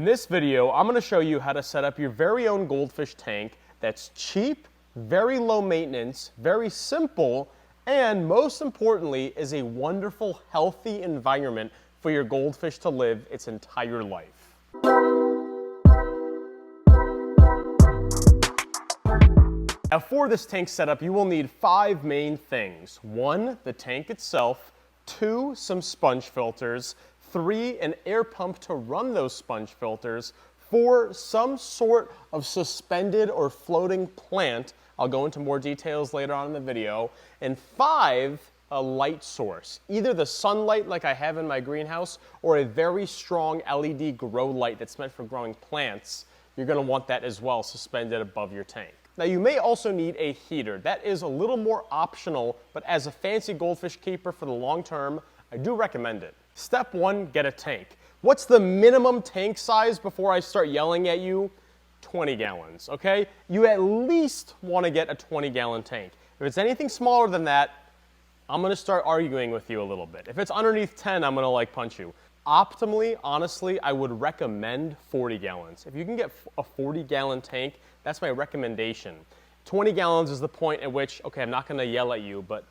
In this video, I'm going to show you how to set up your very own goldfish tank that's cheap, very low maintenance, very simple, and most importantly, is a wonderful, healthy environment for your goldfish to live its entire life. Now for this tank setup, you will need 5 main things. 1, the tank itself. 2, some sponge filters. 3, an air pump to run those sponge filters. 4, some sort of suspended or floating plant. I'll go into more details later on in the video. And 5, a light source. Either the sunlight like I have in my greenhouse or a very strong LED grow light that's meant for growing plants. You're going to want that as well suspended above your tank. Now you may also need a heater. That is a little more optional, but as a fancy goldfish keeper for the long term, I do recommend it. Step 1, get a tank. What's the minimum tank size before I start yelling at you? 20 gallons, okay? You at least want to get a 20-gallon tank. If it's anything smaller than that, I'm going to start arguing with you a little bit. If it's underneath 10, I'm going to punch you. Optimally, honestly, I would recommend 40 gallons. If you can get a 40-gallon tank, that's my recommendation. 20 gallons is the point at which, okay, I'm not going to yell at you, but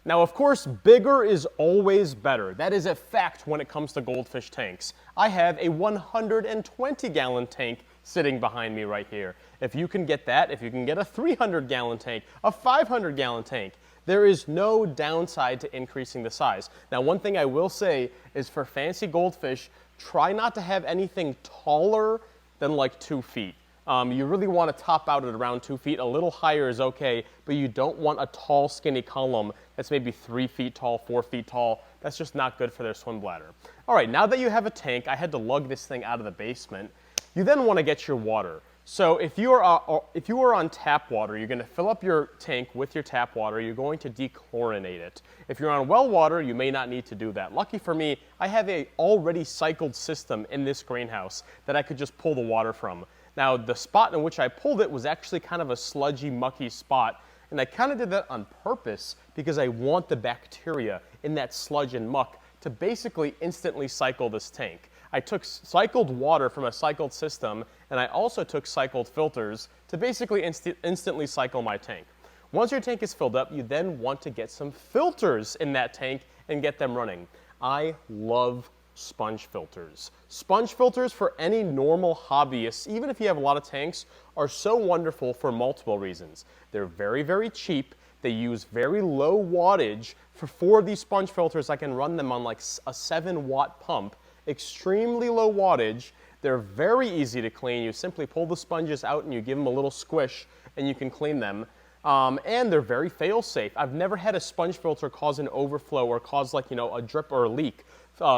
now, of course, bigger is always better. That is a fact when it comes to goldfish tanks. I have a 120-gallon tank sitting behind me right here. If you can get that, if you can get a 300-gallon tank, a 500-gallon tank, there is no downside to increasing the size. Now, one thing I will say is for fancy goldfish, try not to have anything taller than like 2 feet. You really want to top out at around 2 feet. A little higher is okay, but you don't want a tall, skinny column that's maybe 3 feet tall, 4 feet tall. That's just not good for their swim bladder. All right, now that you have a tank, I had to lug this thing out of the basement. You then want to get your water. So if you are on tap water, you're going to fill up your tank with your tap water. You're going to dechlorinate it. If you're on well water, you may not need to do that. Lucky for me, I have a already cycled system in this greenhouse that I could just pull the water from. Now, the spot in which I pulled it was actually kind of a sludgy, mucky spot, and I kind of did that on purpose because I want the bacteria in that sludge and muck to basically instantly cycle this tank. I took cycled water from a cycled system, and I also took cycled filters to basically instantly cycle my tank. Once your tank is filled up, you then want to get some filters in that tank and get them running. I love sponge filters. Sponge filters for any normal hobbyist, even if you have a lot of tanks, are so wonderful for multiple reasons. They're very, very cheap. They use very low wattage. For 4 of these sponge filters, I can run them on like a 7-watt pump. Extremely low wattage. They're very easy to clean. You simply pull the sponges out and you give them a little squish and you can clean them. And they're very fail-safe. I've never had a sponge filter cause an overflow or cause a drip or a leak.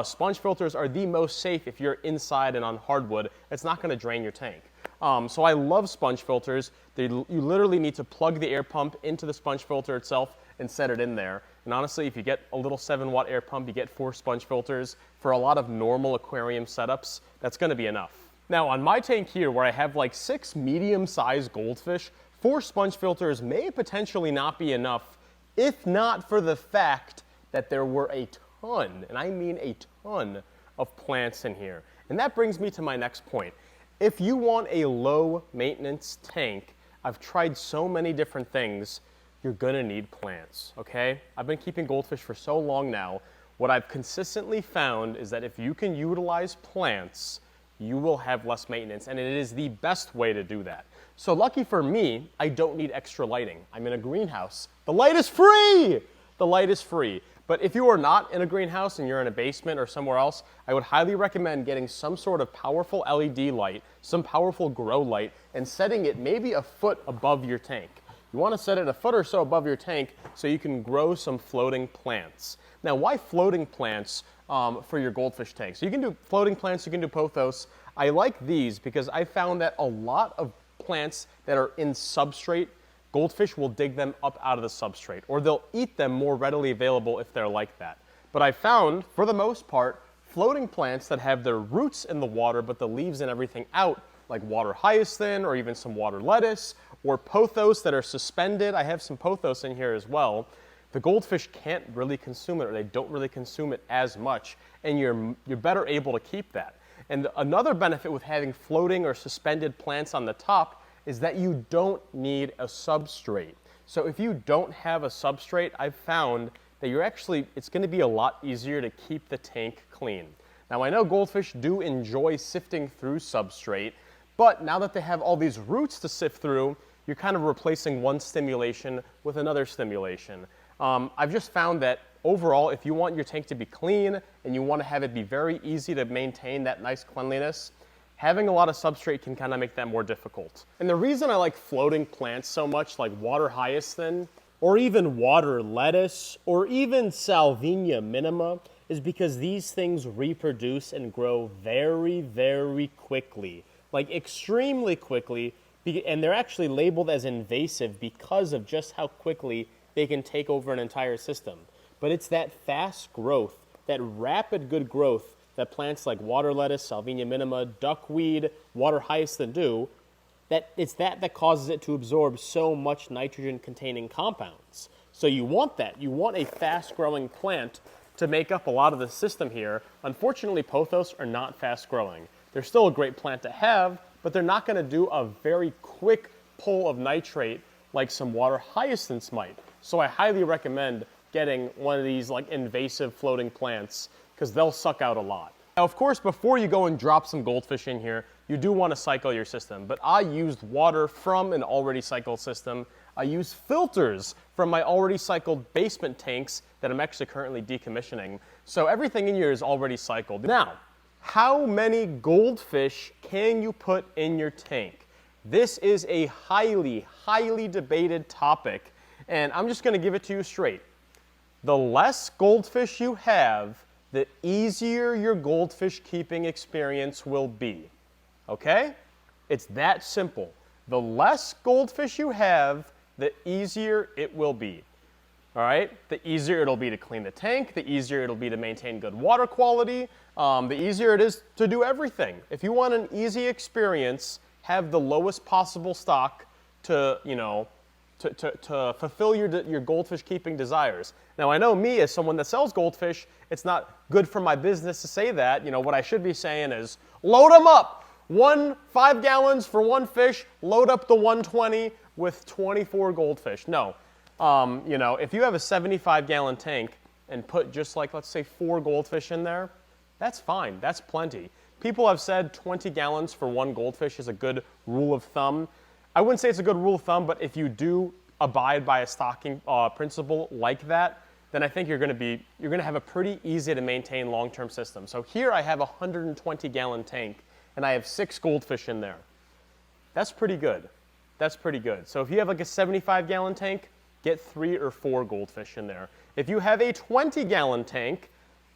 Sponge filters are the most safe if you're inside and on hardwood. It's not going to drain your tank. So I love sponge filters. You literally need to plug the air pump into the sponge filter itself and set it in there. And honestly, if you get a little 7-watt air pump, you get 4 sponge filters. For a lot of normal aquarium setups, that's going to be enough. Now on my tank here, where I have like 6 medium-sized goldfish, 4 sponge filters may potentially not be enough, if not for the fact that there were a ton, and I mean a ton, of plants in here. And that brings me to my next point. If you want a low maintenance tank, I've tried so many different things, you're gonna need plants, okay? I've been keeping goldfish for so long now. What I've consistently found is that if you can utilize plants, you will have less maintenance, and it is the best way to do that. So lucky for me, I don't need extra lighting. I'm in a greenhouse. The light is free! The light is free. But if you are not in a greenhouse and you're in a basement or somewhere else, I would highly recommend getting some sort of powerful LED light, some powerful grow light, and setting it maybe a foot above your tank. You want to set it a foot or so above your tank so you can grow some floating plants. Now, why floating plants for your goldfish tank? So you can do floating plants, you can do pothos. I like these because I found that a lot of plants that are in substrate, goldfish will dig them up out of the substrate, or they'll eat them more readily available if they're like that. But I found, for the most part, floating plants that have their roots in the water but the leaves and everything out, like water hyacinth or even some water lettuce, or pothos that are suspended. I have some pothos in here as well. The goldfish can't really consume it, or they don't really consume it as much, and you're better able to keep that. And another benefit with having floating or suspended plants on the top is that you don't need a substrate. So if you don't have a substrate, I've found that it's going to be a lot easier to keep the tank clean. Now I know goldfish do enjoy sifting through substrate, but now that they have all these roots to sift through, you're kind of replacing one stimulation with another stimulation. I've just found that overall, if you want your tank to be clean and you want to have it be very easy to maintain that nice cleanliness, having a lot of substrate can kind of make that more difficult. And the reason I like floating plants so much, like water hyacinth, or even water lettuce, or even salvia minima, is because these things reproduce and grow very, very quickly. Like extremely quickly, and they're actually labeled as invasive because of just how quickly they can take over an entire system. But it's that fast growth, that rapid good growth that plants like water lettuce, salvia minima, duckweed, water hyacinth do, that causes it to absorb so much nitrogen-containing compounds. So you want that. You want a fast-growing plant to make up a lot of the system here. Unfortunately, pothos are not fast-growing. They're still a great plant to have, but they're not going to do a very quick pull of nitrate like some water hyacinths might. So I highly recommend getting one of these like invasive floating plants because they'll suck out a lot. Now, of course, before you go and drop some goldfish in here, you do want to cycle your system, but I used water from an already cycled system. I use filters from my already cycled basement tanks that I'm actually currently decommissioning. So everything in here is already cycled. Now, how many goldfish can you put in your tank? This is a highly, highly debated topic, and I'm just going to give it to you straight. The less goldfish you have, the easier your goldfish keeping experience will be. Okay? It's that simple. The less goldfish you have, the easier it will be. All right? The easier it'll be to clean the tank, the easier it'll be to maintain good water quality, the easier it is to do everything. If you want an easy experience, have the lowest possible stock to fulfill your goldfish keeping desires. Now, I know me as someone that sells goldfish, it's not good for my business to say that. What I should be saying is, load them up. 5 gallons for one fish, load up the 120 with 24 goldfish. No. If you have a 75-gallon tank and put just like, let's say, 4 goldfish in there, that's fine. That's plenty. People have said 20 gallons for one goldfish is a good rule of thumb. I wouldn't say it's a good rule of thumb, but if you do abide by a stocking principle like that, then I think you're going to have a pretty easy to maintain long-term system. So here I have a 120-gallon tank, and I have 6 goldfish in there. That's pretty good. That's pretty good. So if you have like a 75-gallon tank, get 3 or 4 goldfish in there. If you have a 20-gallon tank,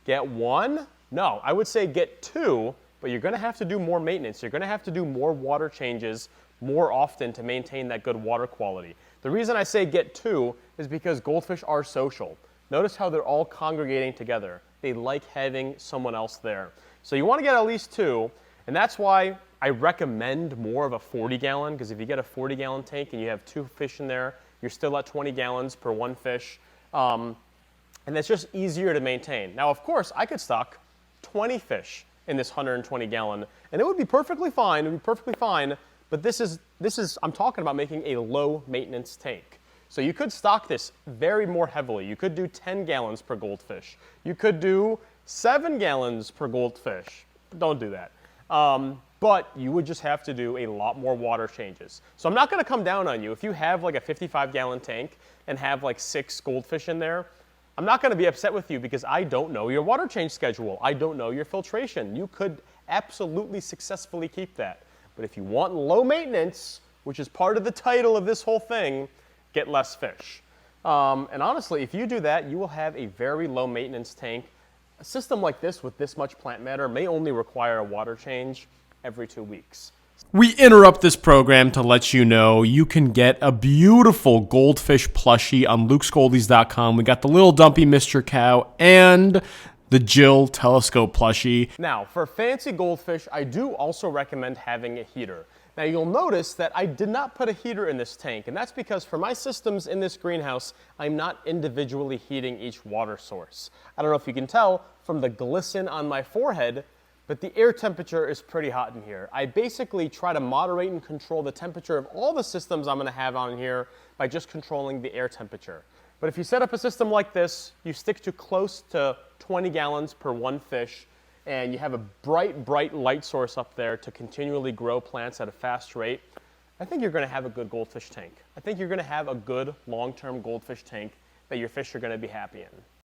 get 1. No, I would say get 2, but you're going to have to do more maintenance. You're going to have to do more water changes more often to maintain that good water quality. The reason I say get 2 is because goldfish are social. Notice how they're all congregating together. They like having someone else there. So you want to get at least 2, and that's why I recommend more of a 40-gallon, because if you get a 40-gallon tank and you have 2 fish in there, you're still at 20 gallons per one fish, and that's just easier to maintain. Now, of course, I could stock 20 fish in this 120-gallon, and it would be perfectly fine. It would be perfectly fine. But this is I'm talking about making a low maintenance tank. So you could stock this very more heavily. You could do 10 gallons per goldfish. You could do 7 gallons per goldfish. Don't do that. But you would just have to do a lot more water changes. So I'm not going to come down on you. If you have like a 55-gallon tank and have like 6 goldfish in there, I'm not going to be upset with you because I don't know your water change schedule. I don't know your filtration. You could absolutely successfully keep that. But if you want low maintenance, which is part of the title of this whole thing, get less fish. And honestly, if you do that, you will have a very low maintenance tank. A system like this with this much plant matter may only require a water change every 2 weeks. We interrupt this program to let you know you can get a beautiful goldfish plushie on lukesgoldies.com. We got the little dumpy Mr. Cow and the Jill telescope plushie. Now, for fancy goldfish, I do also recommend having a heater. Now, you'll notice that I did not put a heater in this tank, and that's because for my systems in this greenhouse, I'm not individually heating each water source. I don't know if you can tell from the glisten on my forehead, but the air temperature is pretty hot in here. I basically try to moderate and control the temperature of all the systems I'm gonna have on here by just controlling the air temperature. But if you set up a system like this, you stick to close to 20 gallons per one fish, and you have a bright light source up there to continually grow plants at a fast rate, I think you're gonna have a good goldfish tank. I think you're gonna have a good long-term goldfish tank that your fish are gonna be happy in.